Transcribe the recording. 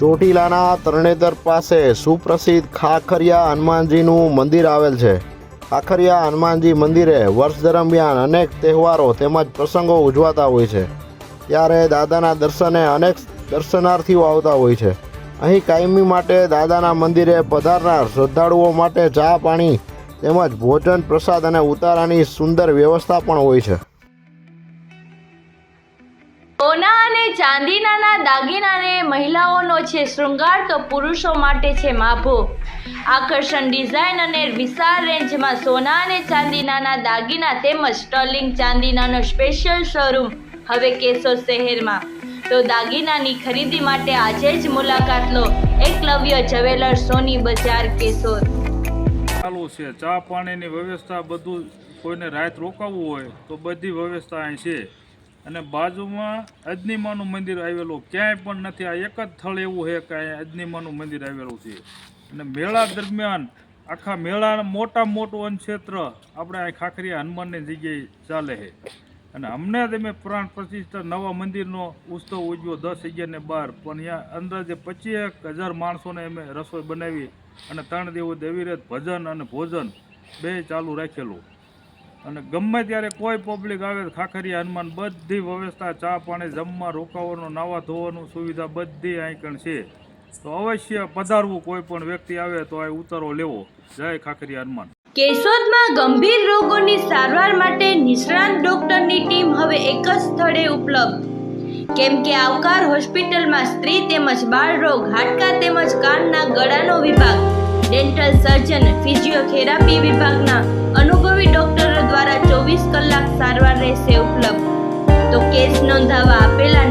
ચોટીલાના તરણેતર પાસે સુપ્રસિદ્ધ ખાખરિયા હનુમાનજીનું મંદિર આવેલ છે। ખાખરિયા હનુમાનજી મંદિરે વર્ષ દરમિયાન અનેક તહેવારો તેમજ પ્રસંગો ઉજવાતા હોય છે, ત્યારે દાદાના દર્શને અનેક દર્શનાર્થીઓ આવતા હોય છે। અહીં કાયમી માટે દાદાના મંદિરે પધારનાર શ્રદ્ધાળુઓ માટે ચા પાણી તેમજ ભોજન પ્રસાદ અને ઉતારાની સુંદર વ્યવસ્થા પણ હોય છે। સોના અને ચાંદીના દાગીનાને મહિલાઓનો છે શૃંગાર, તો પુરુષો માટે છે માભો। આકર્ષણ ડિઝાઇન અને વિશાળ રેન્જમાં સોના અને ચાંદીના દાગીના તેમજ સ્ટર્લિંગ ચાંદીનાનો સ્પેશિયલ શોરૂમ હવે કેશોદ શહેરમાં। તો દાગીનાની ખરીદી માટે આજે જ મુલાકાત લો એકલવ્ય જ્વેલર્સ, સોની બજાર, કેશોદ। ચાલુ છે ચા પાણીની વ્યવસ્થા, બધું કોઈને રાત રોકાવવું હોય તો બધી વ્યવસ્થા અહીં છે। અને બાજુમાં અજનીમાનું મંદિર આવેલું ક્યાંય પણ નથી, આ એક જ સ્થળ એવું છે કે અહીંયા અજનીમાનું મંદિર આવેલું છે। અને મેળા દરમિયાન આખા મેળા મોટામાં મોટું અન્નક્ષેત્ર આપણે અહીં ખાખરિયા હનુમાનની જગ્યાએ ચાલે છે। અને અમને તમે પ્રાણ પ્રતિષ્ઠા નવા મંદિરનો ઉત્સવ ઉજવ્યો 10, 11 ને 12, પણ અહીંયા અંદાજે 25,000 માણસોને અમે રસોઈ બનાવી અને 3 દિવસ દેવીરથ ભજન અને ભોજન બે ચાલુ રાખેલું। અને ગમે ત્યારે કોઈ પબ્લિક આવે ખાખરિયા હનુમાન બધી વ્યવસ્થા, ચા પાણી, જમવા, રોકાવાનું, નાવા ધોવાનું સુવિધા બધી અહીં કણ છે। તો અવશ્ય પધારવું, કોઈ પણ વ્યક્તિ આવે તો અહીં ઉતારો લેવો। જય ખાખરિયા હનુમાન। કેશોદમાં ગંભીર રોગોની સારવાર માટે નિષ્ણાત ડોક્ટરની ટીમ હવે એક જ સ્થળે ઉપલબ્ધ। કેમ કે આવકાર હોસ્પિટલમાં સ્ત્રી તેમજ બાળ રોગ, હાડકા તેમજ કાનના ગળાનો વિભાગ, ડેન્ટલ સર્જન, ફિઝિયોથેરાપી વિભાગના અનુભવી ડોક્ટરો દ્વારા 24 કલાક સારવાર રહેશે ઉપલબ્ધ। તો કેસ નોંધાવા આપેલા